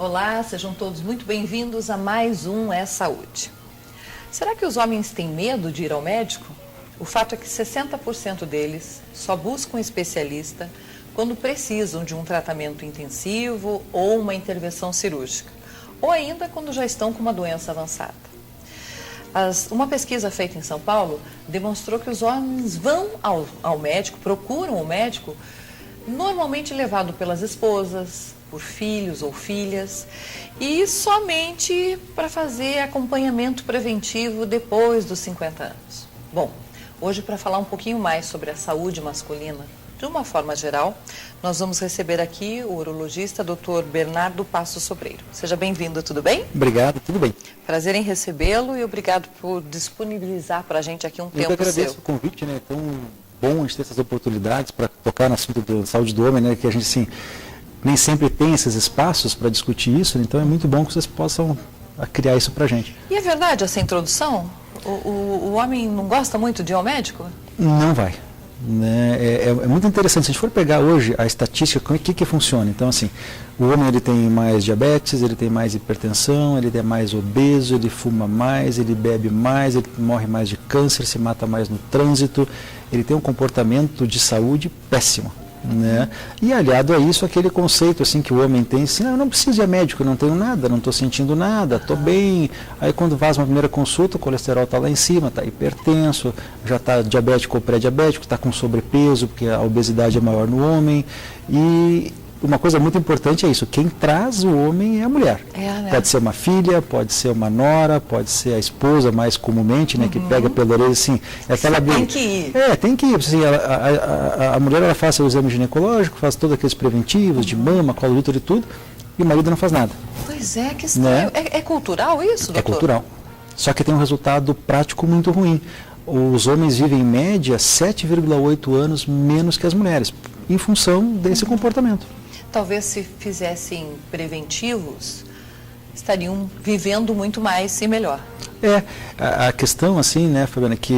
Olá, sejam todos muito bem-vindos a mais um É Saúde. Será que os homens têm medo de ir ao médico? O fato é que 60% deles só buscam um especialista quando precisam de um tratamento intensivo ou uma intervenção cirúrgica, ou ainda quando já estão com uma doença avançada. Uma pesquisa feita em São Paulo demonstrou que os homens vão ao médico, procuram o médico, normalmente levado pelas esposas, por filhos ou filhas, e somente para fazer acompanhamento preventivo depois dos 50 anos. Bom, hoje para falar um pouquinho mais sobre a saúde masculina, de uma forma geral, nós vamos receber aqui o urologista Dr. Bernardo Passos Sobreiro. Seja bem-vindo, tudo bem? Obrigado, tudo bem. Prazer em recebê-lo e obrigado por disponibilizar para a gente aqui um tempo seu. Eu que agradeço o convite, né? É tão bom a gente ter essas oportunidades para tocar no assunto da saúde do homem, né? Que a gente, assim, nem sempre tem esses espaços para discutir isso, então é muito bom que vocês possam criar isso para a gente. E é verdade essa introdução? O homem não gosta muito de ir ao médico? Não vai. Né? É muito interessante, se a gente for pegar hoje a estatística, o que funciona? Então, assim, o homem ele tem mais diabetes, ele tem mais hipertensão, ele é mais obeso, ele fuma mais, ele bebe mais, ele morre mais de câncer, se mata mais no trânsito, ele tem um comportamento de saúde péssimo. Né? E aliado a isso, aquele conceito assim que o homem tem, assim, não preciso ir a médico, não tenho nada, não estou sentindo nada, estou bem. Aí quando faz uma primeira consulta, o colesterol está lá em cima, está hipertenso, já está diabético ou pré-diabético, está com sobrepeso, porque a obesidade é maior no homem. E uma coisa muito importante é isso, quem traz o homem é a mulher. Né? Pode ser uma filha, pode ser uma nora, pode ser a esposa mais comumente, né, que pega pela orelha, assim. Tem que ir. Tem que ir. Assim, a mulher ela faz seu exame ginecológico, faz todos aqueles preventivos de mama, colo de útero e tudo, e o marido não faz nada. Pois é, que estranho. Né? É cultural isso, doutor? É cultural. Só que tem um resultado prático muito ruim. Os homens vivem em média 7,8 anos menos que as mulheres, em função desse comportamento. Talvez se fizessem preventivos, estariam vivendo muito mais e melhor. A questão assim, né, Fabiana, que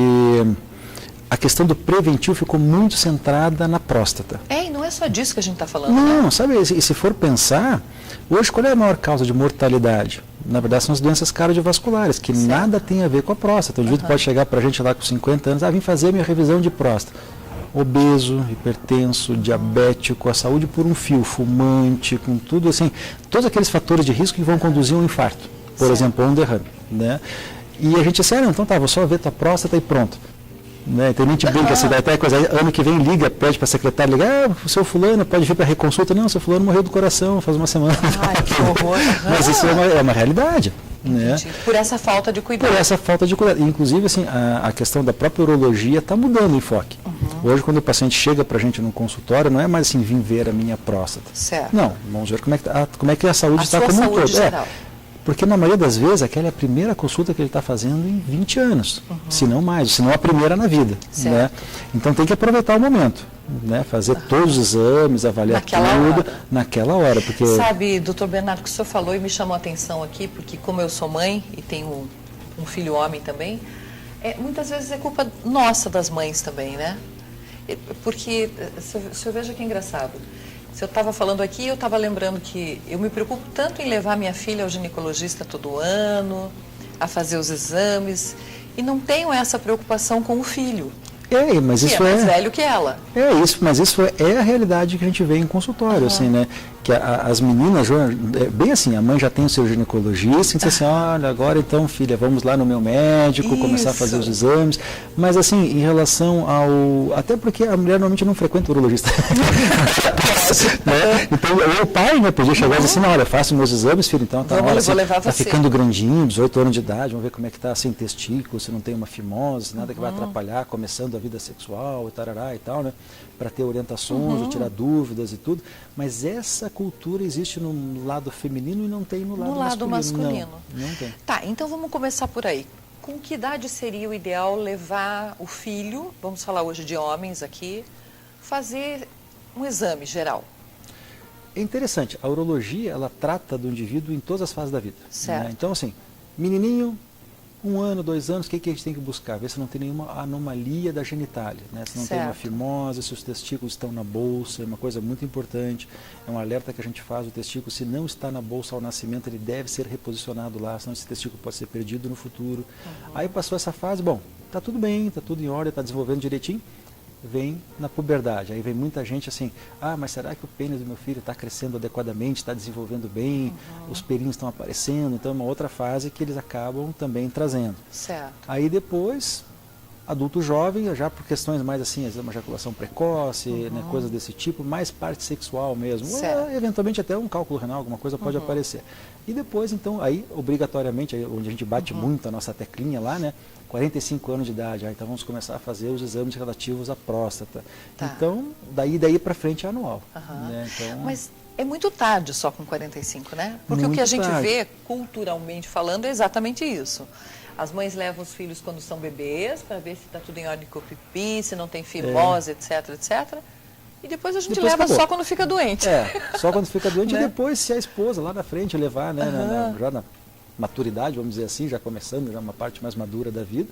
a questão do preventivo ficou muito centrada na próstata. E não é só disso que a gente está falando, Não, né? sabe, e se for pensar, hoje qual é a maior causa de mortalidade? Na verdade são as doenças cardiovasculares, que certo. Nada tem a ver com a próstata. O indivíduo pode chegar para a gente lá com 50 anos, vim fazer a minha revisão de próstata. Obeso, hipertenso, diabético, a saúde por um fio, fumante, com tudo assim, todos aqueles fatores de risco que vão conduzir a um infarto, por exemplo, ou um derrame, né? E a gente disse, então tá, vou só ver tua próstata e pronto. Né? Então a gente brinca assim, até coisa, ano que vem liga, pede para a secretária ligar, o seu fulano pode vir para reconsulta, não, o seu fulano morreu do coração faz uma semana. Ai, que horror. Mas isso é uma realidade. Né? Por essa falta de cuidado. Por essa falta de cuidado. Inclusive, assim, a questão da própria urologia está mudando o enfoque. Hoje, quando o paciente chega para a gente no consultório, não é mais assim, vim ver a minha próstata. Certo. Não, vamos ver como é que a saúde está como um todo. Geral. Porque na maioria das vezes, aquela é a primeira consulta que ele está fazendo em 20 anos, se não mais, se não a primeira na vida. Né? Então tem que aproveitar o momento. Né, fazer todos os exames, avaliar tudo naquela hora. Porque... Sabe, doutor Bernardo, que o senhor falou e me chamou a atenção aqui, porque como eu sou mãe e tenho um filho homem também, muitas vezes é culpa nossa das mães também, né? Porque, o senhor veja que engraçado, se eu estava falando aqui, eu estava lembrando que eu me preocupo tanto em levar minha filha ao ginecologista todo ano, a fazer os exames, e não tenho essa preocupação com o filho. Mas isso é mais velho que ela. Mas isso é a realidade que a gente vê em consultório, assim, né? Que as meninas, bem assim, a mãe já tem o seu ginecologista, e diz assim, olha, agora então, filha, vamos lá no meu médico, começar a fazer os exames. Mas assim, em relação até porque a mulher normalmente não frequenta o urologista. Né? Então, o pai, né, podia chegar e dizer assim, olha, faço meus exames, filho, então tá hora, assim, tá ficando grandinho, 18 anos de idade, vamos ver como é que tá, sem testículo, se não tem uma fimose, nada que vai atrapalhar, começando a vida sexual, e tarará e tal, né? Para ter orientações, tirar dúvidas e tudo. Mas essa cultura existe no lado feminino e não tem no lado masculino. Não tem. Tá, então vamos começar por aí. Com que idade seria o ideal levar o filho, vamos falar hoje de homens aqui, fazer um exame geral? É interessante, a urologia, ela trata do indivíduo em todas as fases da vida. Certo. Né? Então, assim, menininho, 1 ano, 2 anos, o que a gente tem que buscar? Ver se não tem nenhuma anomalia da genitália, né? Se não tem uma fimose, se os testículos estão na bolsa, é uma coisa muito importante, é um alerta que a gente faz, o testículo, se não está na bolsa ao nascimento, ele deve ser reposicionado lá, senão esse testículo pode ser perdido no futuro. Aí passou essa fase, bom, está tudo bem, está tudo em ordem, está desenvolvendo direitinho, vem na puberdade. Aí vem muita gente assim, mas será que o pênis do meu filho está crescendo adequadamente, está desenvolvendo bem, os pelinhos estão aparecendo, então é uma outra fase que eles acabam também trazendo. Certo. Aí depois, adulto jovem, já por questões mais assim, uma ejaculação precoce, né, coisas desse tipo, mais parte sexual mesmo, ou, eventualmente até um cálculo renal, alguma coisa pode aparecer. E depois, então, aí obrigatoriamente, aí, onde a gente bate muito a nossa teclinha lá, né, 45 anos de idade, então vamos começar a fazer os exames relativos à próstata. Então, daí para frente é anual. Né? Então, mas é muito tarde só com 45, né? Porque o que a gente vê, culturalmente falando, é exatamente isso. As mães levam os filhos quando são bebês, para ver se está tudo em ordem com o pipi, se não tem fimose, etc, etc. E depois a gente leva só quando fica doente. Só quando fica doente e depois se a esposa lá na frente levar, né, já na maturidade, vamos dizer assim, já começando, já uma parte mais madura da vida.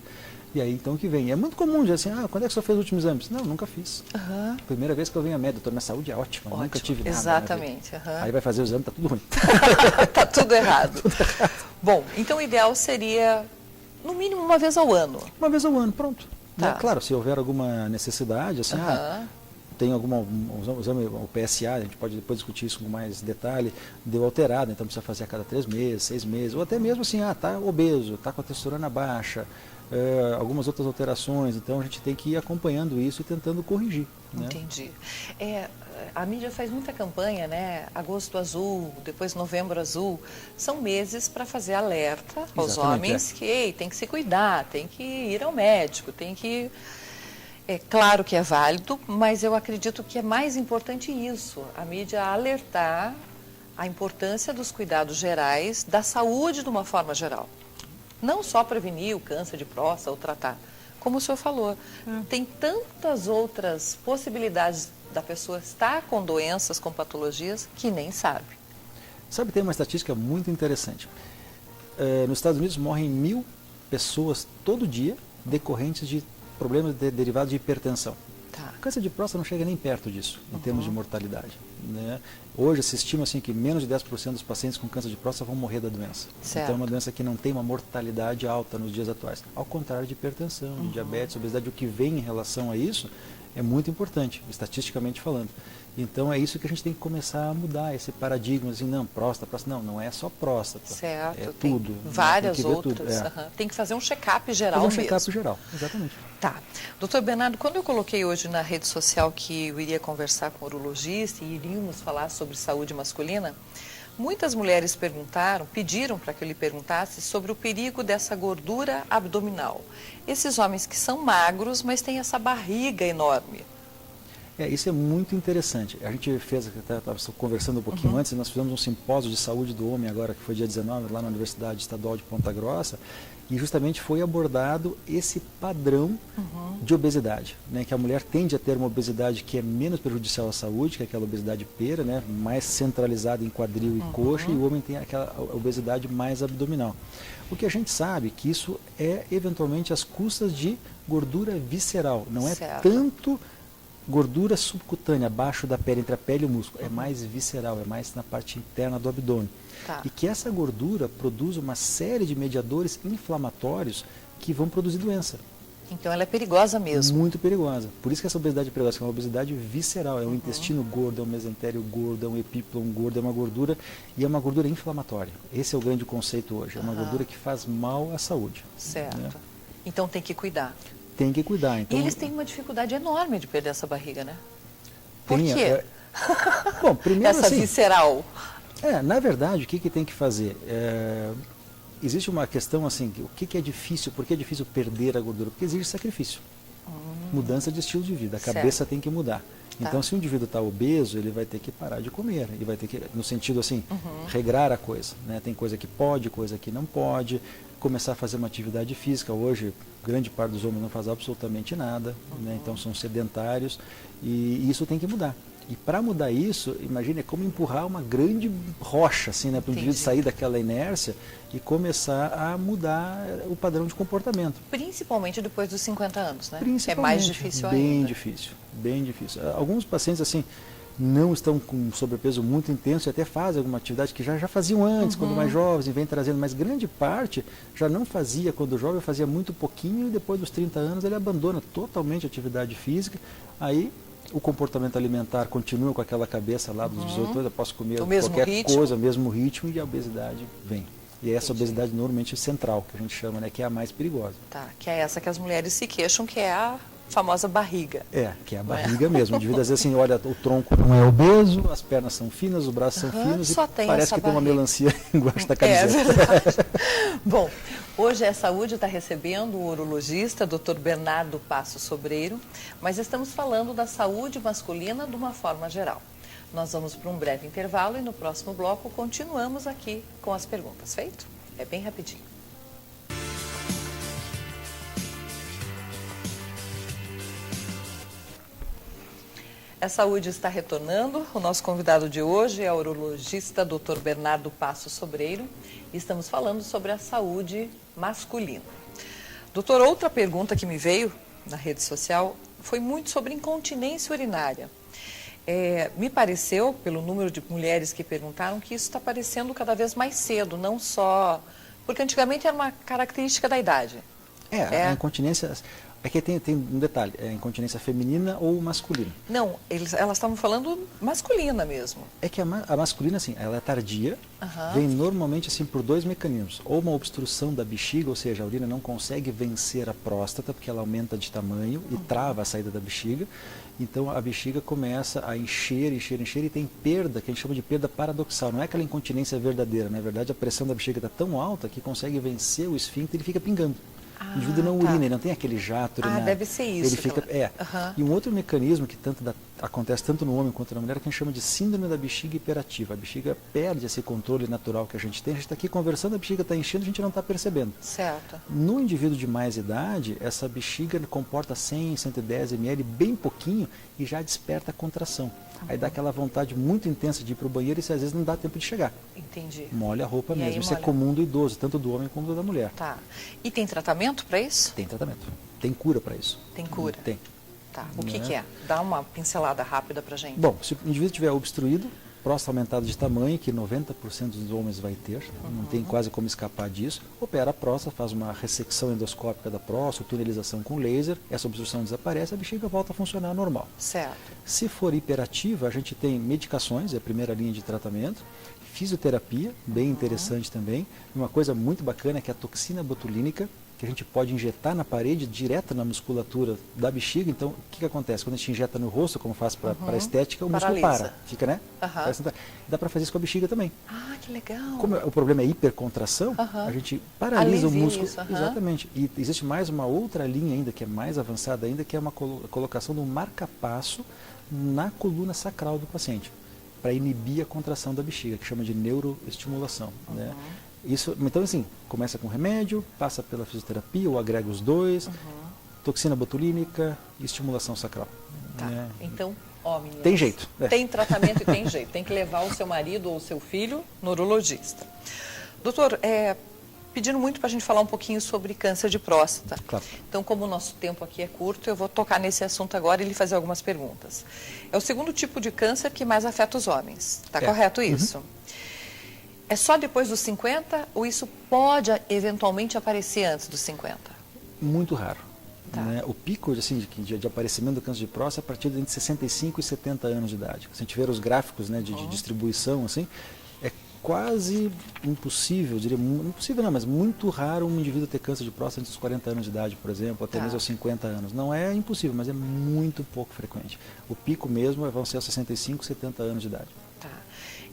E aí então que vem. É muito comum dizer assim, quando é que o senhor fez os últimos exames? Não, nunca fiz. Primeira vez que eu venho a médico, doutor, minha saúde é ótima, nunca tive nada. Exatamente. Aí vai fazer o exame, tá tudo ruim. Tá tudo errado. Bom, então o ideal seria, no mínimo, uma vez ao ano. Uma vez ao ano, pronto. Né? Claro, se houver alguma necessidade, assim, tem algum exame, o PSA, a gente pode depois discutir isso com mais detalhe, deu alterado, então precisa fazer a cada 3 meses, 6 meses, ou até mesmo assim, está obeso, está com a testosterona baixa, algumas outras alterações, então a gente tem que ir acompanhando isso e tentando corrigir. Né? Entendi. A mídia faz muita campanha, né? Agosto azul, depois novembro azul, são meses para fazer alerta aos homens que tem que se cuidar, tem que ir ao médico, tem que... É claro que é válido, mas eu acredito que é mais importante isso, a mídia alertar a importância dos cuidados gerais, da saúde de uma forma geral. Não só prevenir o câncer de próstata ou tratar, como o senhor falou, tem tantas outras possibilidades da pessoa estar com doenças, com patologias, que nem sabe. Sabe, tem uma estatística muito interessante. Nos Estados Unidos morrem 1000 pessoas todo dia decorrentes de problemas derivados de hipertensão. O câncer de próstata não chega nem perto disso, em termos de mortalidade. Né? Hoje se estima assim, que menos de 10% dos pacientes com câncer de próstata vão morrer da doença. Então é uma doença que não tem uma mortalidade alta nos dias atuais. Ao contrário de hipertensão, de diabetes, obesidade, o que vem em relação a isso é muito importante, estatisticamente falando. Então é isso que a gente tem que começar a mudar, esse paradigma, assim, não, próstata, não é só próstata. Certo, é tem tudo. Várias tem que outras. tudo. Tem que fazer um check-up geral mesmo. Fazer um check-up geral, exatamente. Tá. Doutor Bernardo, quando eu coloquei hoje na rede social que eu iria conversar com o urologista e iríamos falar sobre saúde masculina, muitas mulheres pediram para que eu lhe perguntasse sobre o perigo dessa gordura abdominal. Esses homens que são magros, mas têm essa barriga enorme. Isso é muito interessante. A gente fez, estava conversando um pouquinho antes, nós fizemos um simpósio de saúde do homem agora, que foi dia 19, lá na Universidade Estadual de Ponta Grossa, e justamente foi abordado esse padrão de obesidade, né? Que a mulher tende a ter uma obesidade que é menos prejudicial à saúde, que é aquela obesidade pera, né? Mais centralizada em quadril e coxa, e o homem tem aquela obesidade mais abdominal. O que a gente sabe que isso é eventualmente às custas de gordura visceral, não é tanto gordura subcutânea, abaixo da pele, entre a pele e o músculo, é mais visceral, é mais na parte interna do abdômen. E que essa gordura produz uma série de mediadores inflamatórios que vão produzir doença. Então ela é perigosa mesmo. Muito perigosa. Por isso que essa obesidade é perigosa, é uma obesidade visceral, é um intestino gordo, é um mesentério gordo, é um epíplon gordo, é uma gordura e é uma gordura inflamatória. Esse é o grande conceito hoje, é uma gordura que faz mal à saúde. Certo. Né? Então tem que cuidar. Tem que cuidar. Então, e eles têm uma dificuldade enorme de perder essa barriga, né? Por quê? Bom, primeiro essa visceral. Na verdade, o que tem que fazer? Existe uma questão assim, o que é difícil, por que é difícil perder a gordura? Porque exige sacrifício. Mudança de estilo de vida, a cabeça tem que mudar. Então, se o indivíduo está obeso, ele vai ter que parar de comer, ele vai ter que, no sentido assim, regrar a coisa. Né? Tem coisa que pode, coisa que não pode, começar a fazer uma atividade física. Hoje, grande parte dos homens não faz absolutamente nada, né? Então são sedentários e isso tem que mudar. E para mudar isso, imagine, é como empurrar uma grande rocha, assim, né, para o indivíduo sair daquela inércia e começar a mudar o padrão de comportamento. Principalmente depois dos 50 anos, né? Principalmente, é mais difícil bem ainda. difícil, bem difícil. Alguns pacientes, assim, não estão com sobrepeso muito intenso e até fazem alguma atividade que já faziam antes, quando mais jovens, e vem trazendo, mas grande parte já não fazia quando jovem, fazia muito pouquinho e depois dos 30 anos ele abandona totalmente a atividade física, aí o comportamento alimentar continua com aquela cabeça lá dos 18 anos, eu posso comer qualquer coisa, mesmo ritmo, e a obesidade vem. E essa obesidade normalmente central, que a gente chama, né, que é a mais perigosa. Tá, que é essa que as mulheres se queixam, que é a famosa barriga. Que é a barriga mesmo. O indivíduo às vezes assim, olha, o tronco não é obeso, as pernas são finas, os braços são finos e parece que tem uma melancia embaixo da camiseta. É verdade. Bom, hoje a Saúde está recebendo o urologista, Dr. Bernardo Passo Sobreiro, mas estamos falando da saúde masculina de uma forma geral. Nós vamos para um breve intervalo e no próximo bloco continuamos aqui com as perguntas. Feito? É bem rapidinho. A Saúde está retornando. O nosso convidado de hoje é o urologista Dr. Bernardo Passo Sobreiro e estamos falando sobre a saúde masculina. Doutor, outra pergunta que me veio na rede social foi muito sobre incontinência urinária. Me pareceu, pelo número de mulheres que perguntaram, que isso está aparecendo cada vez mais cedo, não só... Porque antigamente era uma característica da idade. A incontinência... É que tem um detalhe, é incontinência feminina ou masculina? Não, elas estavam falando masculina mesmo. É que a masculina, assim, ela é tardia, vem normalmente assim por dois mecanismos. Ou uma obstrução da bexiga, ou seja, a urina não consegue vencer a próstata, porque ela aumenta de tamanho e trava a saída da bexiga. Então a bexiga começa a encher e tem perda, que a gente chama de perda paradoxal. Não é aquela incontinência verdadeira, na verdade a pressão da bexiga está tão alta que consegue vencer o esfíncter e ele fica pingando. O indivíduo não urina, ele não tem aquele jato urinário. Deve ser isso. Ele fica, E um outro mecanismo que acontece tanto no homem quanto na mulher, que a gente chama de síndrome da bexiga hiperativa. A bexiga perde esse controle natural que a gente tem. A gente está aqui conversando, a bexiga está enchendo, a gente não está percebendo. Certo. No indivíduo de mais idade, essa bexiga comporta 100, 110 ml, bem pouquinho, e já desperta a contração. Aí dá aquela vontade muito intensa de ir para o banheiro e às vezes não dá tempo de chegar. Entendi. Molha a roupa mesmo. Isso é comum do idoso, tanto do homem como da mulher. Tá. E tem tratamento para isso? Tem tratamento. Tem cura para isso. Tem cura? Tem. Tá. O que é? Dá uma pincelada rápida para gente. Bom, se o indivíduo estiver obstruído, próstata aumentada de tamanho, que 90% dos homens vai ter, não tem quase como escapar disso, opera a próstata, faz uma ressecção endoscópica da próstata, tunelização com laser, essa obstrução desaparece, a bexiga volta a funcionar normal. Certo. Se for hiperativa, a gente tem medicações, é a primeira linha de tratamento, fisioterapia, bem interessante também, uma coisa muito bacana é que a toxina botulínica, que a gente pode injetar na parede, direto na musculatura da bexiga. Então, o que acontece? Quando a gente injeta no rosto, como faz para a estética, o músculo para. Fica, né? Dá para fazer isso com a bexiga também. Ah, que legal. Como o problema é hipercontração, a gente paralisa o músculo. Isso, Exatamente. E existe mais uma outra linha ainda, que é mais avançada ainda, que é uma colocação do marca-passo na coluna sacral do paciente, para inibir a contração da bexiga, que chama de neuroestimulação. Né? Isso, então, assim, começa com remédio, passa pela fisioterapia, ou agrega os dois, toxina botulínica e estimulação sacral. Tá. Né? Então, meninas, tem jeito. Tem tratamento e tem jeito. Tem que levar o seu marido ou o seu filho no urologista. Doutor, pedindo muito para a gente falar um pouquinho sobre câncer de próstata. Claro. Então, como o nosso tempo aqui é curto, eu vou tocar nesse assunto agora e lhe fazer algumas perguntas. É o segundo tipo de câncer que mais afeta os homens. Está correto isso? É só depois dos 50 ou isso pode eventualmente aparecer antes dos 50? Muito raro. Tá. Né? O pico de aparecimento do câncer de próstata é a partir de entre 65 e 70 anos de idade. Se a gente ver os gráficos, né, de distribuição, assim, é quase impossível, diria, impossível não, mas muito raro um indivíduo ter câncer de próstata antes dos 40 anos de idade, por exemplo, até mesmo aos 50 anos. Não é impossível, mas é muito pouco frequente. O pico mesmo vão ser aos 65, 70 anos de idade. Tá.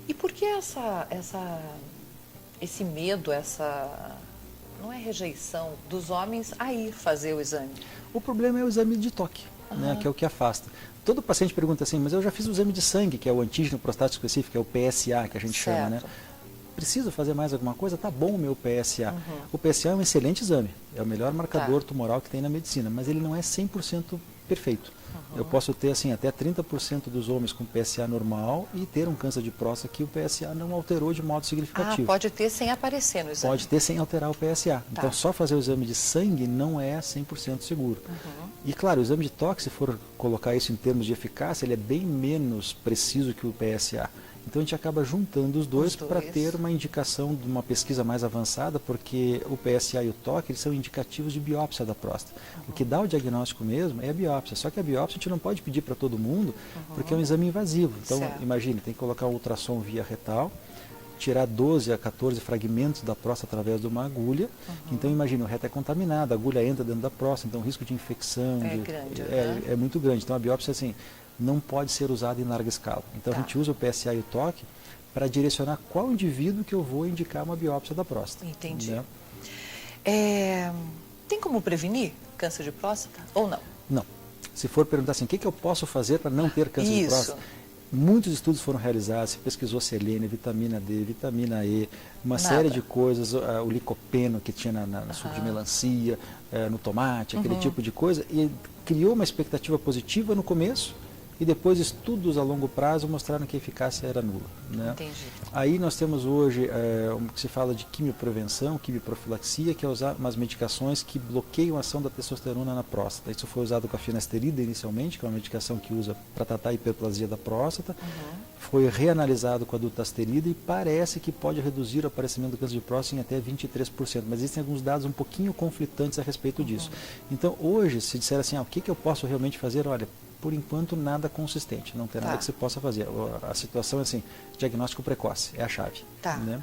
E por que esse medo, não é rejeição dos homens a ir fazer o exame? O problema é o exame de toque, né, que é o que afasta. Todo paciente pergunta assim, mas eu já fiz o exame de sangue, que é o antígeno prostático específico, que é o PSA, que a gente chama, né? Preciso fazer mais alguma coisa? Tá bom o meu PSA. O PSA é um excelente exame, é o melhor marcador tumoral que tem na medicina, mas ele não é 100% perfeito. Eu posso ter assim até 30% dos homens com PSA normal e ter um câncer de próstata que o PSA não alterou de modo significativo. Pode ter sem aparecer no exame. Pode ter sem alterar o PSA. Então, só fazer o exame de sangue não é 100% seguro. E, claro, o exame de toque, se for colocar isso em termos de eficácia, ele é bem menos preciso que o PSA. Então, a gente acaba juntando os dois para ter uma indicação de uma pesquisa mais avançada, porque o PSA e o toque eles são indicativos de biópsia da próstata. O que dá o diagnóstico mesmo é a biópsia. Só que a biópsia a gente não pode pedir para todo mundo, porque é um exame invasivo. Então, imagine, tem que colocar um ultrassom via retal, tirar 12 a 14 fragmentos da próstata através de uma agulha. Então, imagina, o reto é contaminado, a agulha entra dentro da próstata, então o risco de infecção é muito grande. Então, a biópsia, assim, não pode ser usada em larga escala. Então, a gente usa o PSA e o toque para direcionar qual indivíduo que eu vou indicar uma biópsia da próstata. Entendi. Né? Tem como prevenir câncer de próstata ou não? Não. Se for perguntar assim, o que eu posso fazer para não ter câncer de próstata? Muitos estudos foram realizados, se pesquisou selênio, vitamina D, vitamina E, uma série de coisas, o licopeno que tinha na suco de melancia, no tomate, aquele tipo de coisa, e criou uma expectativa positiva no começo, e depois estudos a longo prazo mostraram que a eficácia era nula. Né? Entendi. Aí nós temos hoje o que se fala de quimioprevenção, quimioprofilaxia, que é usar umas medicações que bloqueiam a ação da testosterona na próstata. Isso foi usado com a finasterida inicialmente, que é uma medicação que usa para tratar a hiperplasia da próstata. Foi reanalisado com a dutasterida e parece que pode reduzir o aparecimento do câncer de próstata em até 23%. Mas existem alguns dados um pouquinho conflitantes a respeito disso. Então hoje, se disser assim, o que eu posso realmente fazer? Olha, por enquanto, nada consistente, não tem nada que você possa fazer. A situação é assim, diagnóstico precoce, é a chave. Né?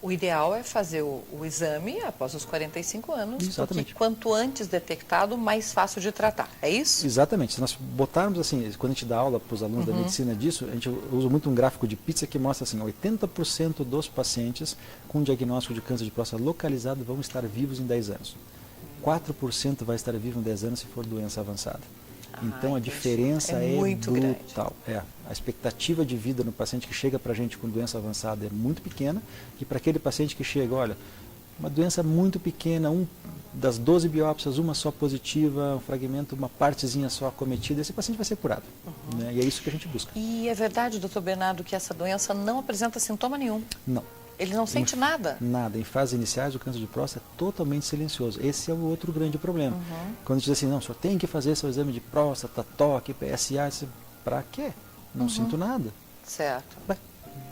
O ideal é fazer o exame após os 45 anos, Exatamente. Porque quanto antes detectado, mais fácil de tratar, é isso? Exatamente. Se nós botarmos assim, quando a gente dá aula para os alunos da medicina disso, a gente usa muito um gráfico de pizza que mostra assim, 80% dos pacientes com diagnóstico de câncer de próstata localizado vão estar vivos em 10 anos. 4% vai estar vivo em 10 anos se for doença avançada. Então a diferença é muito brutal. A expectativa de vida no paciente que chega para a gente com doença avançada é muito pequena, e para aquele paciente que chega, olha, uma doença muito pequena, das 12 biópsias, uma só positiva, um fragmento, uma partezinha só acometida, esse paciente vai ser curado. Né? E é isso que a gente busca. E é verdade, doutor Bernardo, que essa doença não apresenta sintoma nenhum? Não. Ele não sente nada? Nada. Em fases iniciais, o câncer de próstata é totalmente silencioso. Esse é o outro grande problema. Quando a gente diz assim, não, o senhor tem que fazer seu exame de próstata, toque, PSA, para quê? Não sinto nada. Certo.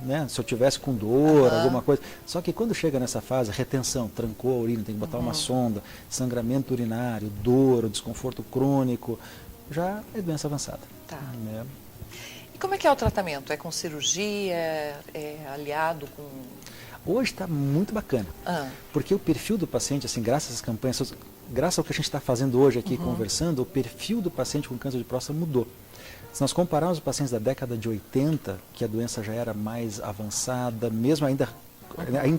Né? Se eu tivesse com dor, alguma coisa. Só que quando chega nessa fase, retenção, trancou a urina, tem que botar uma sonda, sangramento urinário, dor, desconforto crônico, já é doença avançada. Né? E como é que é o tratamento? É com cirurgia? É aliado com... Hoje está muito bacana, porque o perfil do paciente, assim, graças às campanhas, graças ao que a gente está fazendo hoje aqui, conversando, o perfil do paciente com câncer de próstata mudou. Se nós compararmos os pacientes da década de 80, que a doença já era mais avançada, mesmo ainda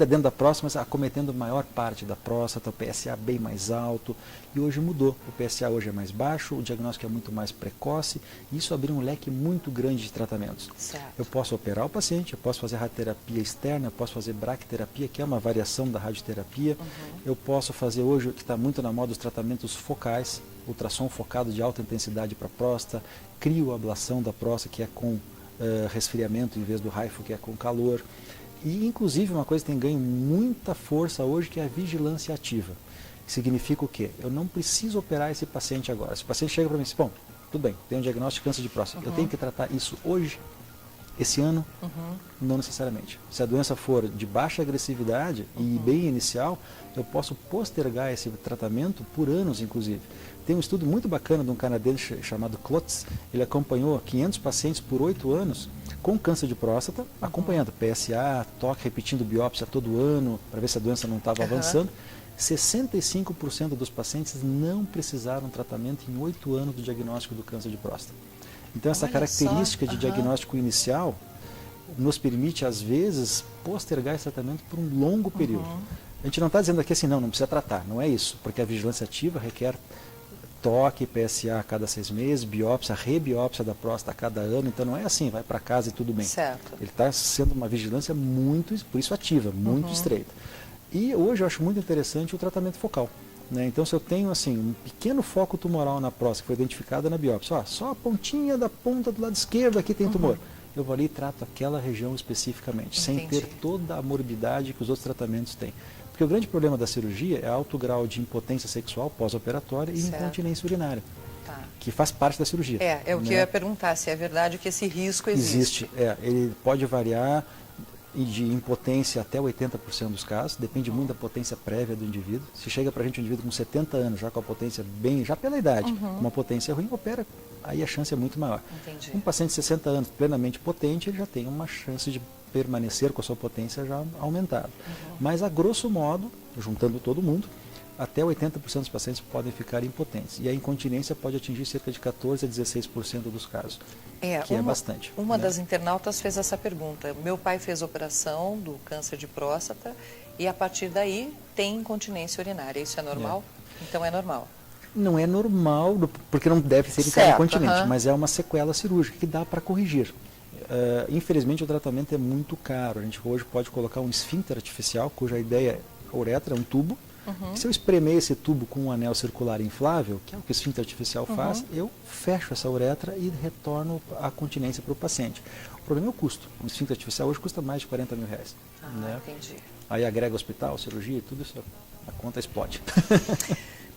dentro da próstata, mas acometendo a maior parte da próstata, o PSA bem mais alto, e hoje mudou. O PSA hoje é mais baixo, o diagnóstico é muito mais precoce, e isso abriu um leque muito grande de tratamentos. Certo. Eu posso operar o paciente, eu posso fazer radioterapia externa, eu posso fazer braquiterapia, que é uma variação da radioterapia, eu posso fazer hoje, que está muito na moda, os tratamentos focais, ultrassom focado de alta intensidade para a próstata, crioablação da próstata, que é com resfriamento em vez do raifo, que é com calor. E, inclusive, uma coisa que tem ganho muita força hoje, que é a vigilância ativa. Significa o quê? Eu não preciso operar esse paciente agora. Se o paciente chega para mim e diz, bom, tudo bem, tem um diagnóstico de câncer de próstata, eu tenho que tratar isso hoje, esse ano? Não necessariamente. Se a doença for de baixa agressividade e bem inicial, eu posso postergar esse tratamento por anos, inclusive. Tem um estudo muito bacana de um canadense chamado Klotz, ele acompanhou 500 pacientes por 8 anos com câncer de próstata, acompanhando PSA, toque, repetindo biópsia todo ano, para ver se a doença não estava avançando. 65% dos pacientes não precisaram tratamento em 8 anos do diagnóstico do câncer de próstata. Então, essa característica de diagnóstico inicial nos permite, às vezes, postergar esse tratamento por um longo período. A gente não está dizendo aqui assim, não precisa tratar, não é isso, porque a vigilância ativa requer toque, PSA a cada 6 meses, biópsia, rebiópsia da próstata a cada ano, então não é assim, vai para casa e tudo bem. Certo. Ele está sendo uma vigilância muito, por isso ativa, muito estreita. E hoje eu acho muito interessante o tratamento focal. Né? Então, se eu tenho assim, um pequeno foco tumoral na próstata, que foi identificado na biópsia, só a pontinha da ponta do lado esquerdo aqui tem tumor, eu vou ali e trato aquela região especificamente, sem ter toda a morbidade que os outros tratamentos têm. Porque o grande problema da cirurgia é alto grau de impotência sexual pós-operatória e incontinência urinária, que faz parte da cirurgia. É o que eu ia perguntar, se é verdade que esse risco existe. Ele pode variar de impotência até 80% dos casos, depende muito da potência prévia do indivíduo. Se chega para a gente um indivíduo com 70 anos, já com a potência bem, já pela idade, uma potência ruim, opera, aí a chance é muito maior. Um paciente de 60 anos plenamente potente, ele já tem uma chance de permanecer com a sua potência já aumentada. Mas a grosso modo, juntando todo mundo, até 80% dos pacientes podem ficar impotentes. E a incontinência pode atingir cerca de 14% a 16% dos casos, que é bastante. Uma das internautas fez essa pergunta. Meu pai fez operação do câncer de próstata e a partir daí tem incontinência urinária. Isso é normal? Então é normal. Não é normal, porque não deve ser incontinente, mas é uma sequela cirúrgica que dá para corrigir. Infelizmente o tratamento é muito caro. A gente hoje pode colocar um esfíncter artificial, cuja ideia, a uretra é um tubo. Se eu espremer esse tubo com um anel circular inflável, que é o que o esfíncter artificial faz, eu fecho essa uretra e retorno a continência para o paciente. O problema é o custo. Um esfíncter artificial hoje custa mais de 40 mil reais. Entendi. Aí agrega hospital, cirurgia e tudo isso, a conta explode.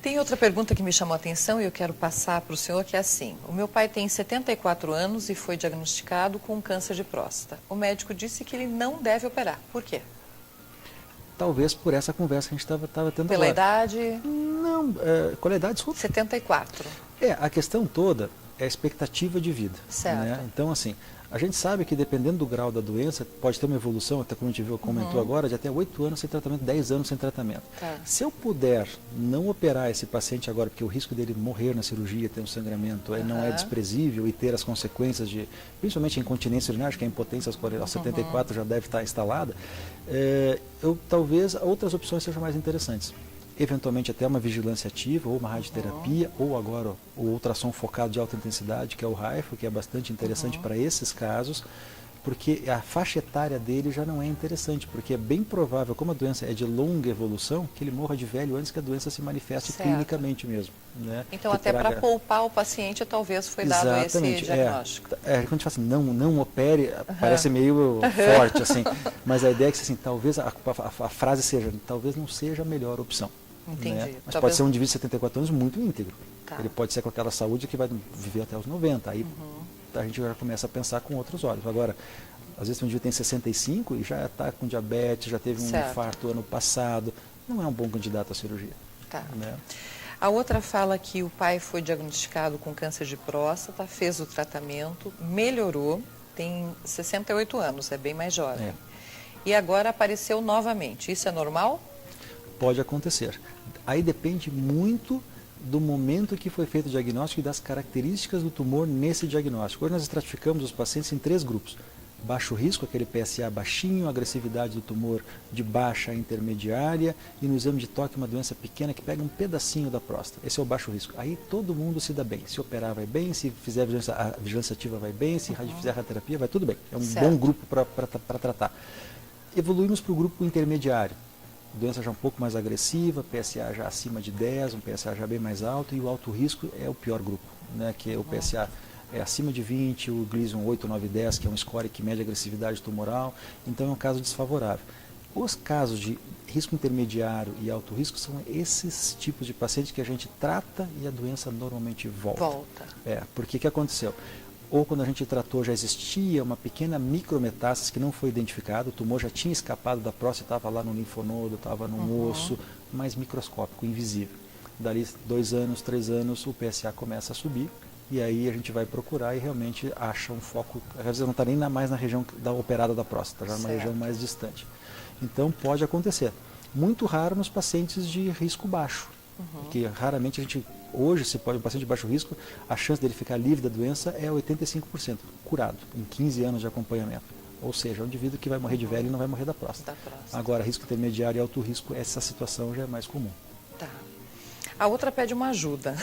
Tem outra pergunta que me chamou a atenção e eu quero passar para o senhor, que é assim. O meu pai tem 74 anos e foi diagnosticado com câncer de próstata. O médico disse que ele não deve operar. Por quê? Talvez por essa conversa que a gente estava tendo Pela agora. idade? Não, qual é a idade? Desculpa. 74. A questão toda é a expectativa de vida. Certo. Né? Então, assim, a gente sabe que dependendo do grau da doença, pode ter uma evolução, até como a gente comentou agora, de até 8 anos sem tratamento, 10 anos sem tratamento. Se eu puder não operar esse paciente agora, porque o risco dele morrer na cirurgia, ter um sangramento, não é desprezível e ter as consequências de, principalmente a incontinência urinária, que a impotência aos 74 já deve estar instalada, talvez outras opções sejam mais interessantes. Eventualmente até uma vigilância ativa, ou uma radioterapia, ou agora o ultrassom focado de alta intensidade, que é o HIFU, que é bastante interessante para esses casos, porque a faixa etária dele já não é interessante, porque é bem provável, como a doença é de longa evolução, que ele morra de velho antes que a doença se manifeste clinicamente mesmo. Né? Então até para poupar o paciente, talvez foi dado esse diagnóstico. Quando a gente fala assim, não opere, parece meio forte, assim, mas a ideia é que assim, talvez a frase seja, talvez não seja a melhor opção. Entendi. Né? Mas pode ser um indivíduo de 74 anos muito íntegro. Ele pode ser com aquela saúde que vai viver até os 90. Aí a gente já começa a pensar com outros olhos. Agora, às vezes um indivíduo tem 65 e já está com diabetes, já teve um infarto ano passado. Não é um bom candidato à cirurgia. Né? A outra fala que o pai foi diagnosticado com câncer de próstata, fez o tratamento, melhorou, tem 68 anos, é bem mais jovem. E agora apareceu novamente. Isso é normal? Pode acontecer. Aí depende muito do momento que foi feito o diagnóstico e das características do tumor nesse diagnóstico. Hoje nós estratificamos os pacientes em 3 grupos. Baixo risco, aquele PSA baixinho, agressividade do tumor de baixa a intermediária, e no exame de toque uma doença pequena que pega um pedacinho da próstata. Esse é o baixo risco. Aí todo mundo se dá bem. Se operar vai bem, se fizer a vigilância ativa vai bem, se fizer a radioterapia vai tudo bem. É um bom grupo para tratar. Evoluímos para o grupo intermediário. Doença já um pouco mais agressiva, PSA já acima de 10, um PSA já bem mais alto, e o alto risco é o pior grupo, né, que é o PSA é acima de 20, o Gleason 8, 9, 10, que é um score que mede a agressividade tumoral, então é um caso desfavorável. Os casos de risco intermediário e alto risco são esses tipos de pacientes que a gente trata e a doença normalmente volta. Porque o que aconteceu? Ou quando a gente tratou já existia uma pequena micrometástase que não foi identificada, o tumor já tinha escapado da próstata, estava lá no linfonodo, estava no osso, mas microscópico, invisível. Dali 2 anos, 3 anos, o PSA começa a subir e aí a gente vai procurar e realmente acha um foco, às vezes não está nem mais na região da operada da próstata, já numa região mais distante. Então pode acontecer. Muito raro nos pacientes de risco baixo. Que raramente a gente, hoje, se pode um paciente de baixo risco, a chance dele ficar livre da doença é 85%, curado, em 15 anos de acompanhamento. Ou seja, é um indivíduo que vai morrer de velho e não vai morrer da próstata. Agora, risco intermediário e alto risco, essa situação já é mais comum. A outra pede uma ajuda.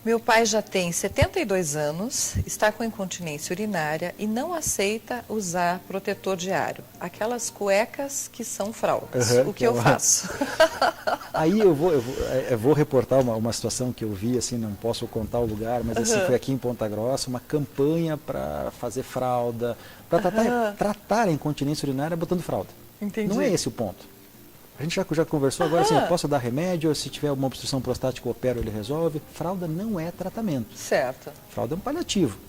Meu pai já tem 72 anos, está com incontinência urinária e não aceita usar protetor diário. Aquelas cuecas que são fraldas. O que eu faço? Aí eu vou reportar uma situação que eu vi, assim, não posso contar o lugar, mas assim, foi aqui em Ponta Grossa, uma campanha para fazer fralda, para tratar a incontinência urinária botando fralda. Entendi. Não é esse o ponto. A gente já conversou agora, assim, eu posso dar remédio, se tiver uma obstrução prostática, eu opero, ele resolve. Fralda não é tratamento. Certo. Fralda é um paliativo.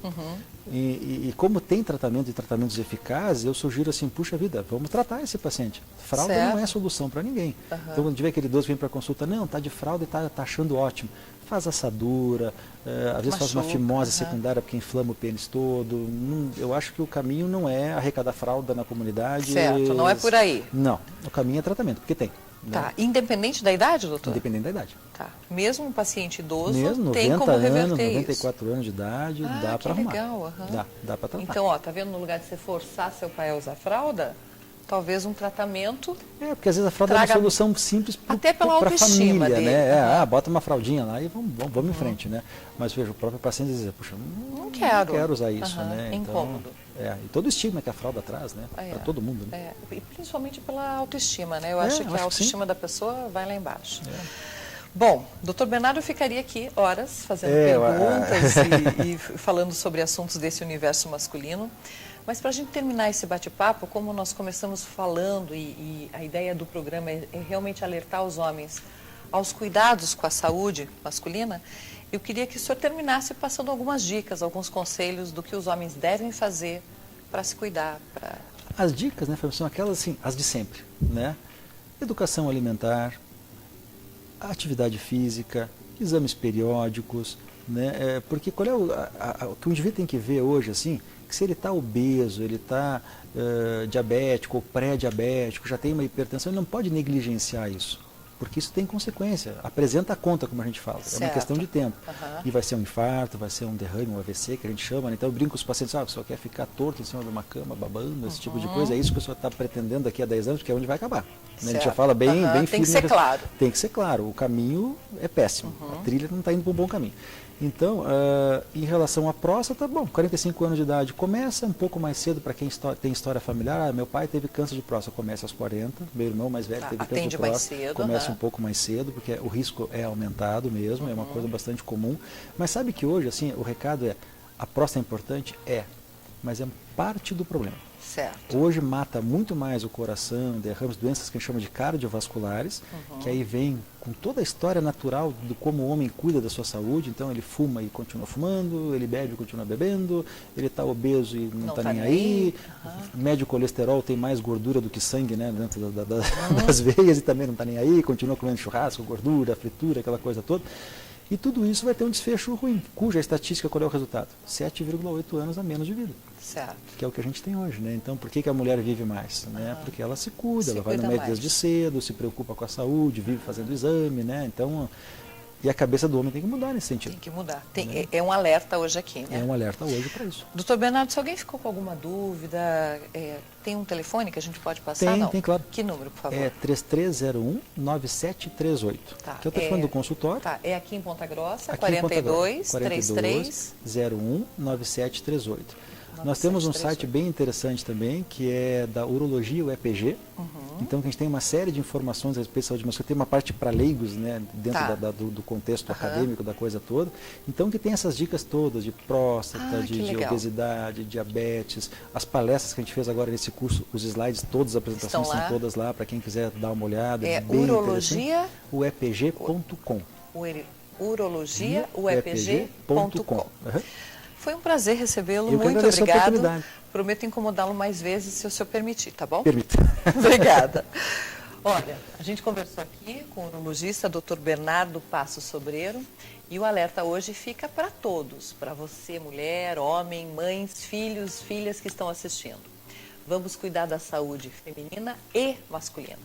E como tem tratamento e tratamentos eficazes, eu sugiro assim, puxa vida, vamos tratar esse paciente. Fralda não é solução para ninguém. Então, quando tiver aquele idoso que vem para consulta, não, está de fralda e está achando ótimo. Faz assadura, às vezes faz uma fimose secundária porque inflama o pênis todo. Eu acho que o caminho não é arrecadar fralda na comunidade. Certo, não é por aí. Não, o caminho é tratamento, porque tem. Tá, Né? Independente da idade, doutor? Independente da idade. Tá, mesmo um paciente idoso mesmo, tem 90 como reverter anos, isso. 94 anos de idade, dá para arrumar. Legal, dá para tratar. Então, ó, tá vendo, no lugar de você forçar seu pai a usar fralda, talvez um tratamento... Porque às vezes a fralda é uma solução simples para a família, dele. né? Bota uma fraldinha lá e vamos em frente, né? Mas veja, o próprio paciente diz, puxa, não quero usar isso, né? É incômodo. E todo o estigma que a fralda traz, né? Para todo mundo, né? E principalmente pela autoestima, né? Eu acho que a autoestima da pessoa vai lá embaixo. Bom, doutor Bernardo ficaria aqui horas fazendo perguntas e falando sobre assuntos desse universo masculino. Mas para a gente terminar esse bate-papo, como nós começamos falando e a ideia do programa é realmente alertar os homens aos cuidados com a saúde masculina, eu queria que o senhor terminasse passando algumas dicas, alguns conselhos do que os homens devem fazer para se cuidar. As dicas, né, são aquelas assim, as de sempre, né? Educação alimentar, atividade física, exames periódicos, né? Porque qual é o que o indivíduo tem que ver hoje, assim, que se ele está obeso, ele está diabético ou pré-diabético, já tem uma hipertensão, ele não pode negligenciar isso, porque isso tem consequência, apresenta a conta, como a gente fala, é uma questão de tempo. E vai ser um infarto, vai ser um derrame, um AVC, que a gente chama, né? Então eu brinco com os pacientes, o senhor quer ficar torto em cima de uma cama, babando, esse tipo de coisa, é isso que o senhor está pretendendo daqui a 10 anos, porque é onde vai acabar. Né? A gente já fala bem firme. Tem que ser claro. Tem que ser claro, o caminho é péssimo, a trilha não está indo para um bom caminho. Então, em relação à próstata, 45 anos de idade, começa um pouco mais cedo para quem tem história familiar. Meu pai teve câncer de próstata, começa aos 40, meu irmão mais velho teve câncer de próstata, começa um pouco mais cedo, porque o risco é aumentado mesmo, é uma coisa bastante comum. Mas sabe que hoje, assim, o recado é, a próstata é importante? Mas é parte do problema. Certo. Hoje mata muito mais o coração, derrames, doenças que a gente chama de cardiovasculares, que aí vem com toda a história natural do como o homem cuida da sua saúde. Então ele fuma e continua fumando, ele bebe e continua bebendo, ele está obeso e não está nem aí, mede o colesterol, tem mais gordura do que sangue, né, dentro das veias e também não está nem aí, continua comendo churrasco, gordura, fritura, aquela coisa toda. E tudo isso vai ter um desfecho ruim, cuja estatística, qual é o resultado? 7,8 anos a menos de vida. Certo. Que é o que a gente tem hoje, né? Então, por que a mulher vive mais? Né? Porque ela se cuida, ela vai no médico desde cedo, se preocupa com a saúde, vive fazendo exame, né? Então, e a cabeça do homem tem que mudar nesse sentido. Tem que mudar. É um alerta hoje aqui, né? É um alerta hoje para isso. Doutor Bernardo, se alguém ficou com alguma dúvida, tem um telefone que a gente pode passar? Tem, claro. Que número, por favor? É 3301-9738. Que é o telefone do consultório. Tá, é aqui em Ponta Grossa, aqui 42-33-01-9738. Nós temos um site bem interessante também, que é da Urologia, o EPG. Então, a gente tem uma série de informações a respeito de saúde masculina. Tem uma parte para leigos, né, dentro do contexto acadêmico da coisa toda. Então, que tem essas dicas todas de próstata, de obesidade, diabetes. As palestras que a gente fez agora nesse curso, os slides, todas as apresentações são todas lá, para quem quiser dar uma olhada. É urologia? uepg.com. urologiauepg.com. Foi um prazer recebê-lo, muito obrigado. Prometo incomodá-lo mais vezes, se o senhor permitir, tá bom? Permito. Obrigada. Olha, a gente conversou aqui com o urologista Dr. Bernardo Passos Sobreiro e o alerta hoje fica para todos, para você, mulher, homem, mães, filhos, filhas que estão assistindo. Vamos cuidar da saúde feminina e masculina.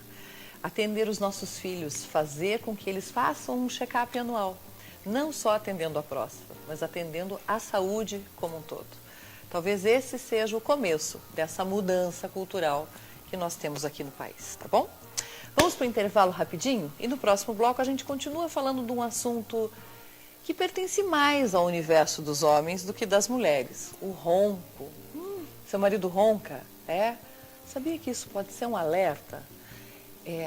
Atender os nossos filhos, fazer com que eles façam um check-up anual. Não só atendendo a próstata, mas atendendo a saúde como um todo. Talvez esse seja o começo dessa mudança cultural que nós temos aqui no país, tá bom? Vamos para o intervalo rapidinho e no próximo bloco a gente continua falando de um assunto que pertence mais ao universo dos homens do que das mulheres. O ronco. Seu marido ronca? Sabia que isso pode ser um alerta?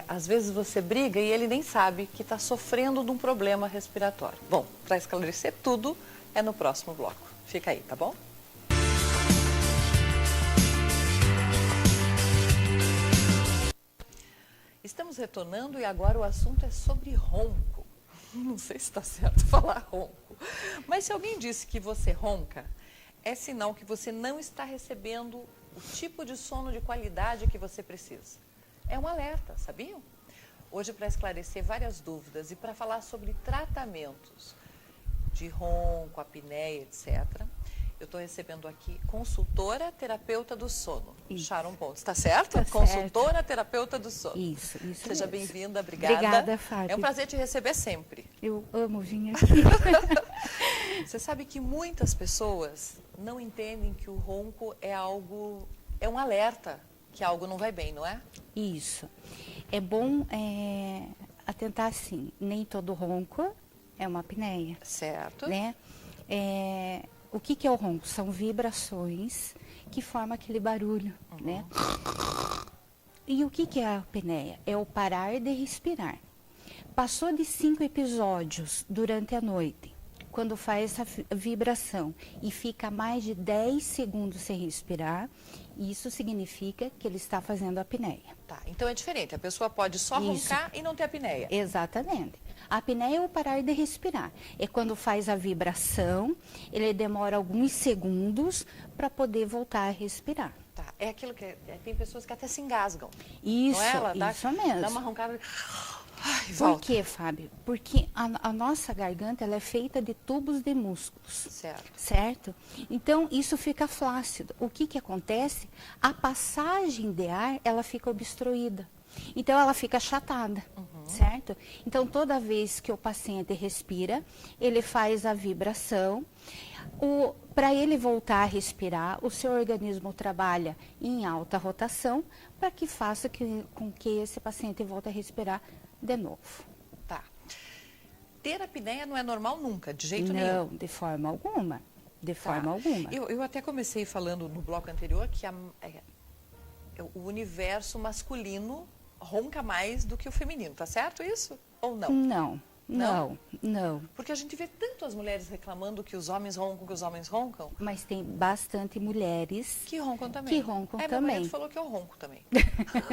Às vezes você briga e ele nem sabe que está sofrendo de um problema respiratório. Bom, para esclarecer tudo, é no próximo bloco. Fica aí, tá bom? Estamos retornando e agora o assunto é sobre ronco. Não sei se está certo falar ronco, mas se alguém disse que você ronca, é sinal que você não está recebendo o tipo de sono de qualidade que você precisa. É um alerta, sabiam? Hoje, para esclarecer várias dúvidas e para falar sobre tratamentos de ronco, apneia, etc., eu estou recebendo aqui consultora terapeuta do sono, Isso. Sharon Pontes, está certo? Tá consultora certo. terapeuta do sono. Isso Seja mesmo. bem-vinda, obrigada. Obrigada, Fábio. É um prazer te receber sempre. Eu amo vir aqui. Você sabe que muitas pessoas não entendem que o ronco é um alerta, que algo não vai bem, não é? Isso. É bom atentar assim, nem todo ronco é uma apneia, Certo. né? O que é o ronco? São vibrações que formam aquele barulho, né? E o que é a apneia? É o parar de respirar. Passou de 5 episódios durante a noite, quando faz essa vibração e fica mais de 10 segundos sem respirar, isso significa que ele está fazendo apneia. Tá, então é diferente. A pessoa pode só Isso. roncar e não ter apneia. Exatamente. A apneia é o parar de respirar. É quando faz a vibração, ele demora alguns segundos para poder voltar a respirar. Tá, é aquilo que tem pessoas que até se engasgam. Isso, não é? Ela dá, isso mesmo. Dá uma roncada. Ai, Por volta. quê, Fábio? Porque a nossa garganta ela é feita de tubos de músculos. Certo. Certo? Então, isso fica flácido. O que acontece? A passagem de ar, ela fica obstruída. Então, ela fica achatada, certo? Então, toda vez que o paciente respira, ele faz a vibração. Para ele voltar a respirar, o seu organismo trabalha em alta rotação para que faça com que esse paciente volte a respirar de novo. Tá. Ter apneia não é normal nunca, de jeito nenhum. Não, de forma alguma. De Tá. forma alguma. Eu até comecei falando no bloco anterior que o universo masculino ronca mais do que o feminino, tá certo isso? Ou não? Não. Porque a gente vê tanto as mulheres reclamando que os homens roncam, Mas tem bastante mulheres que roncam também. que roncam Meu também. marido falou que eu ronco também.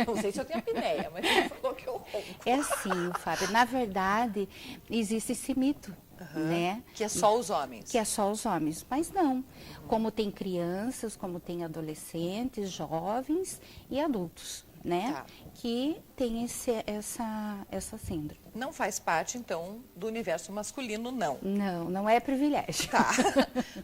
Não sei se eu tenho apneia, mas ele falou que eu ronco. É assim, Fábio. Na verdade, existe esse mito, né? Que é só os homens. Que é só os homens. Mas não. Como tem crianças, como tem adolescentes, jovens e adultos, né? Tá. Que tem essa síndrome. Não faz parte, então, do universo masculino, não. Não é privilégio. Tá.